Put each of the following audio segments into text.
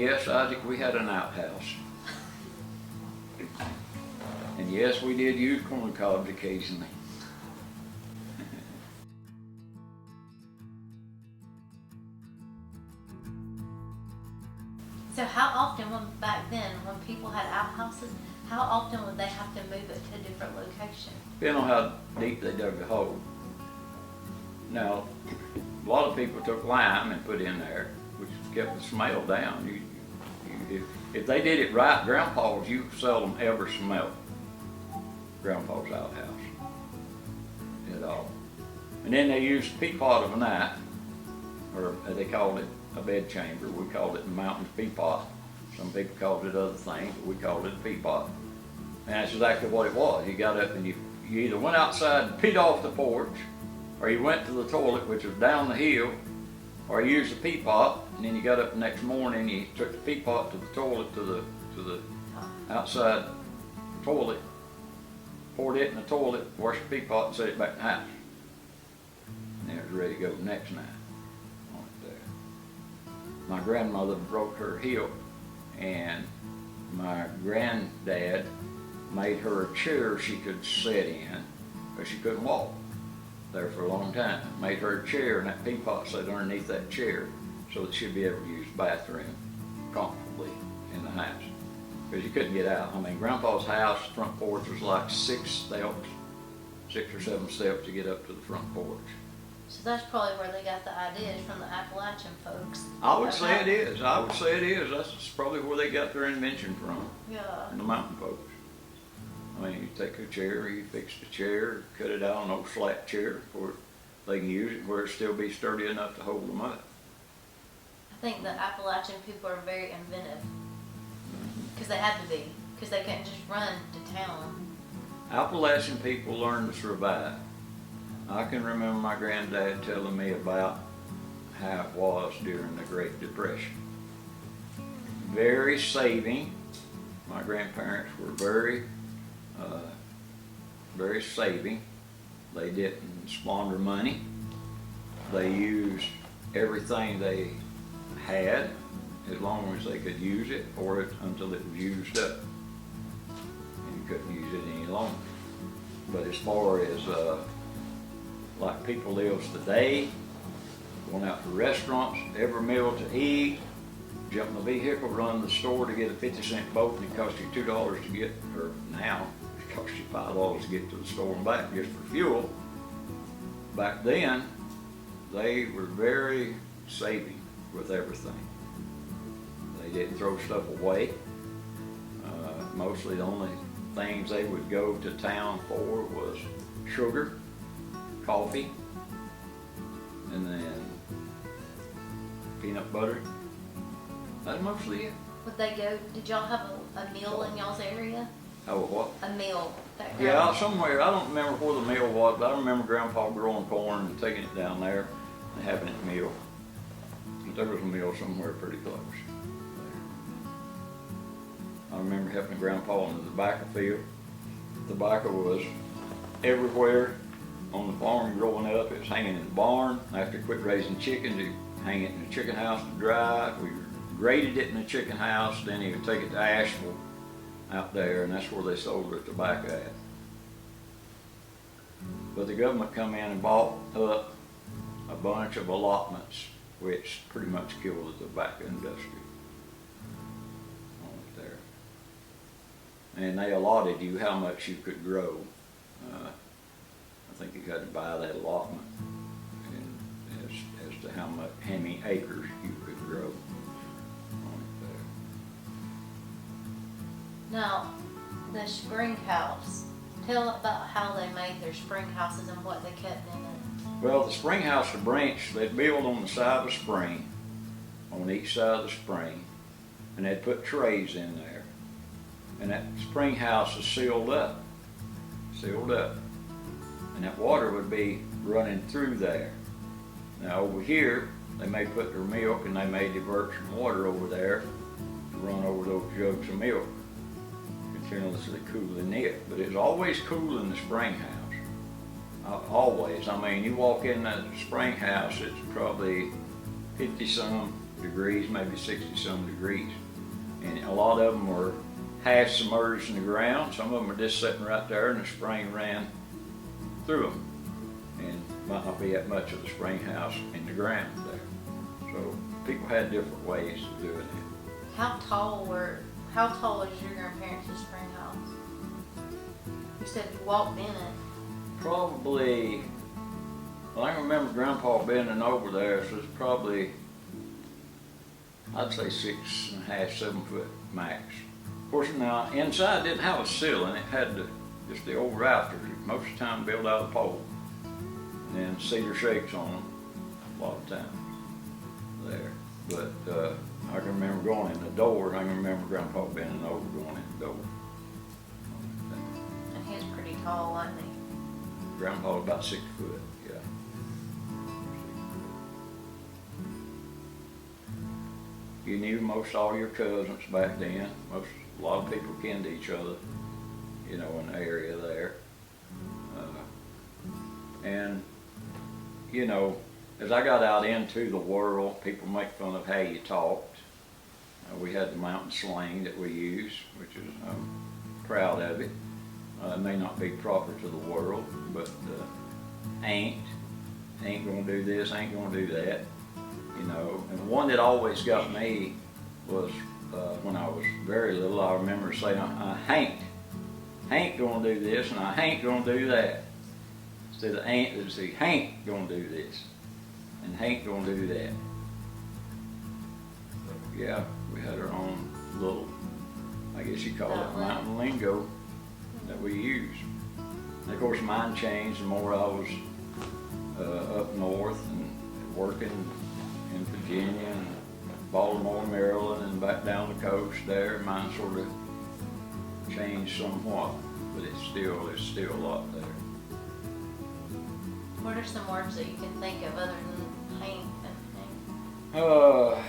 yes, Isaac, we had an outhouse. And yes, we did use corn cobs occasionally. So how often, back then, when people had outhouses, how often would they have to move it to a different location? Depending on how deep they dug the hole. Now, a lot of people took lime and put in there, which kept the smell down. If they did it right, Grandpa's, you seldom ever smelled Grandpa's outhouse at all. And then they used peapot of a night, or they called it a bed chamber. We called it the mountain peapot. Some people called it other things, but we called it a peapot. And that's exactly what it was. You got up and you either went outside and peed off the porch, or you went to the toilet, which was down the hill, or you used the peapot, and then you got up the next morning, you took the peapot to the toilet, to the outside toilet, poured it in the toilet, washed the peapot, and set it back in the house. And it was ready to go the next night. My grandmother broke her hip, and my granddad made her a chair she could sit in, but she couldn't walk there for a long time. Made her a chair, and that peapot sat underneath that chair so that she'd be able to use the bathroom comfortably in the house, because you couldn't get out. I mean, Grandpa's house front porch was like 6 steps, 6 or 7 steps to get up to the front porch. So that's probably where they got the ideas from the Appalachian folks. I would say it is. I would say it is. That's probably where they got their invention from. Yeah. And the mountain folks. I mean, you take a chair, you fix the chair, cut it out an old flat chair where they can use it where it still be sturdy enough to hold them up. I think the Appalachian people are very inventive. Because they had to be. Because they couldn't just run to town. Appalachian people learned to survive. I can remember my granddad telling me about how it was during the Great Depression. Very saving. My grandparents were very saving. They didn't squander money. They used everything they had as long as they could use it, or until it was used up. And you couldn't use it any longer. But as far as like people lives today, going out to restaurants, every meal to eat, jump in a vehicle, run to the store to get a 50-cent boat, and it costs you $2 to get, or now it costs you $5 to get to the store and back just for fuel. Back then, they were very saving with everything. They didn't throw stuff away. Mostly the only things they would go to town for was sugar, coffee, and then peanut butter. That's mostly it. Would they go, did y'all have a meal in y'all's area? Oh, what? A meal. Yeah, somewhere. I don't remember where the meal was, but I remember Grandpa growing corn and taking it down there and having it meal. But there was a meal somewhere pretty close. I remember helping Grandpa in the tobacco field. Tobacco was everywhere on the farm growing up. It was hanging in the barn. After he quit raising chickens, he'd hang it in the chicken house to dry. We graded it in the chicken house, then he would take it to Asheville out there, and that's where they sold their tobacco at. But the government come in and bought up a bunch of allotments, which pretty much killed the tobacco industry on it there. And they allotted you how much you could grow. I think you had to buy that allotment and as to how many acres you could grow on it there. Now, the spring house. Tell about how they made their spring houses and what they kept in it. Well, the spring house, the branch, they'd build on the side of the spring, on each side of the spring, and they'd put trays in there. And that spring house is sealed up. And that water would be running through there. Now over here, they may put their milk and they may divert some water over there to run over those jugs of milk, continuously cooling it. But it's always cool in the spring house. Always. I mean, you walk in that spring house, it's probably 50-some degrees, maybe 60-some degrees. And a lot of them were half submerged in the ground. Some of them were just sitting right there and the spring ran through them. And might not be that much of the spring house in the ground there. So people had different ways of doing it. How tall was your grandparents' spring house? You said you walked in it. Probably, well, I can remember Grandpa bending over there, so it's probably, I'd say 6.5, 7 foot max. Of course, now inside didn't have a ceiling; it had just the old rafters. Most of the time built out of pole, and then cedar shakes on them a lot of times there. But I can remember going in the door, and I can remember Grandpa bending over going in the door. And he was pretty tall, wasn't he? Grandpa was about 6 foot, yeah. You knew most all your cousins back then. A lot of people kenned each other, you know, in the area there. And, you know, as I got out into the world, people make fun of how you talked. We had the mountain slang that we use, which is, I'm proud of it. It may not be proper to the world, but ain't gonna do this, ain't gonna do that, you know. And one that always got me was when I was very little. I remember saying, I ain't gonna do this, and I ain't gonna do that. Instead of ain't, it'd say, ain't gonna do this, and ain't gonna do that. So, yeah, we had our own little, I guess you call it mountain lingo that we use. And of course mine changed the more I was up north and working in Virginia and Baltimore, Maryland, and back down the coast there. Mine sort of changed somewhat, but there's still a lot there. What are some words that you can think of other than paint and paint?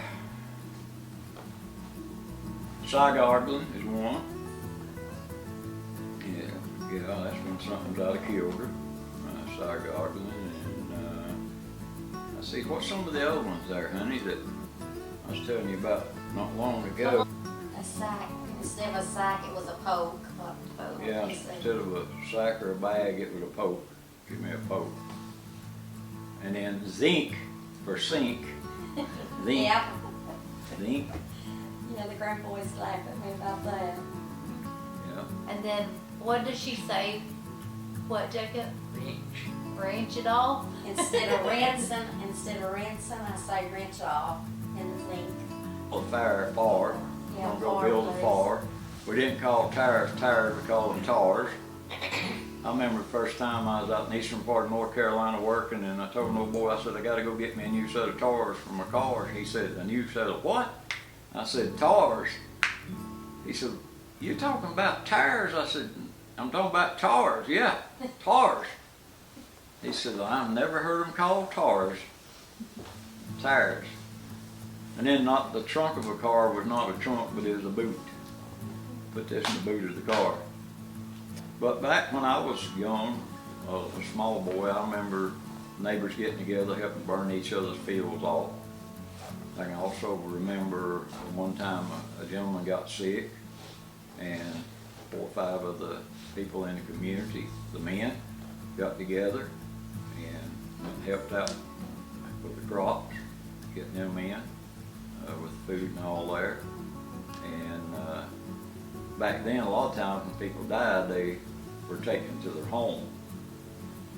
Side-gargling is one. Yeah, that's when something's out of kilter. Side-gargling, and I see, what's some of the other ones there, honey, that I was telling you about not long ago? A sack. Instead of a sack, it was a poke. Yeah, instead of a sack or a bag, it was a poke. Give me a poke. And then zinc for sink. Zinc. Yeah. Zinc. Yeah, the grandboys laughed at me about that. Yeah. And then, what does she say? What, Jacob? Wrench it off? Instead of rinsing, I say wrench off in the zinc. Well, fire. Yeah, Don't go build a fire. We didn't call tires, we called them tars. I remember the first time I was out in the eastern part of North Carolina working, and I told an old boy, I said, I gotta go get me a new set of tars for my car. He said, a new set of what? I said, tars. He said, you talking about tires? I said, I'm talking about tars. Yeah, tars. He said, I've never heard them called tars. Tires. And then not the trunk of a car was not a trunk, but it was a boot. Put this in the boot of the car. But back when I was young, a small boy, I remember neighbors getting together, helping burn each other's fields off. I can also remember one time a gentleman got sick, and 4 or 5 of the people in the community, the men, got together and helped out with the crops, getting them in with food and all there. And back then, a lot of times when people died, they were taken to their home,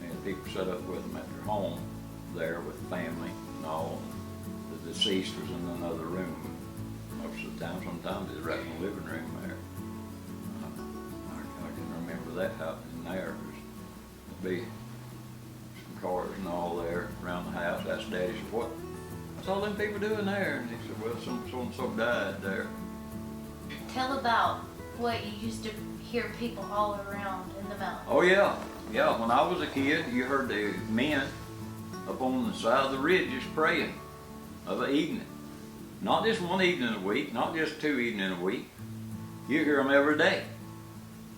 and people set up with them at their home there with the family and all. The deceased was in another room most of the time. Sometimes it was right in the living room there. I can remember that happening there. There'd be some cars and all there around the house. That's Daddy said, what's all them people doing there? And he said, well, so and so died there. Tell about what you used to hear people all around in the mountains. Oh yeah. When I was a kid, you heard the men up on the side of the ridges praying of an evening. Not just one evening a week, not just 2 evenings a week. You hear them every day.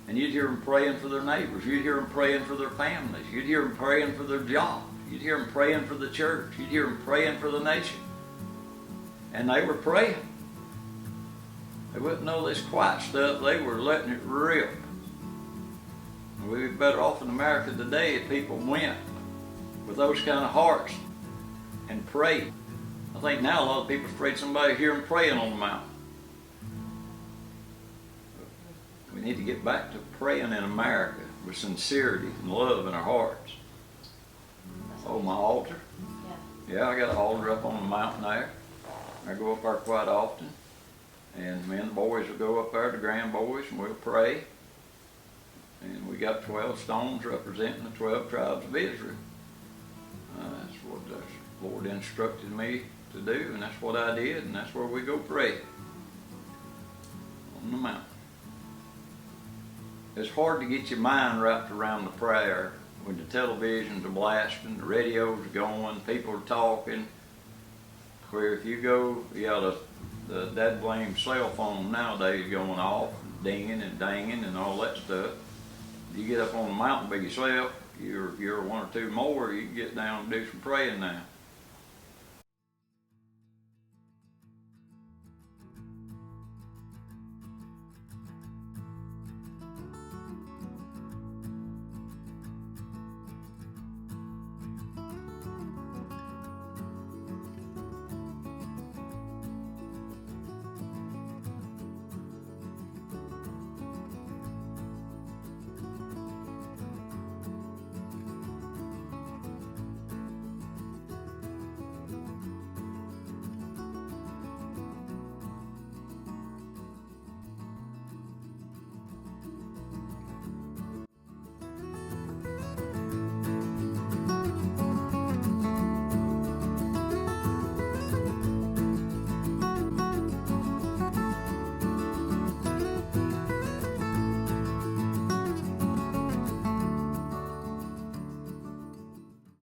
And you'd hear them praying for their neighbors. You'd hear them praying for their families. You'd hear them praying for their jobs. You'd hear them praying for the church. You'd hear them praying for the nation. and they were praying. They wasn't no this quiet stuff. They were letting it rip. We'd be better off in America today if people went with those kind of hearts and prayed. I think now a lot of people are afraid somebody hear them praying on the mountain. We need to get back to praying in America with sincerity and love in our hearts. Oh, my altar? Yeah, I got an altar up on the mountain there. I go up there quite often. And me and the boys will go up there, the grand boys, and we'll pray. And we got 12 stones representing the 12 tribes of Israel. That's what the Lord instructed me to do, and that's what I did, and that's where we go pray. On the mountain. It's hard to get your mind wrapped around the prayer when the televisions are blasting, the radio's going, people are talking. Where if you go, the that blame cell phone nowadays going off, dinging and danging and all that stuff. You get up on the mountain by yourself, you're one or two more, you can get down and do some praying now.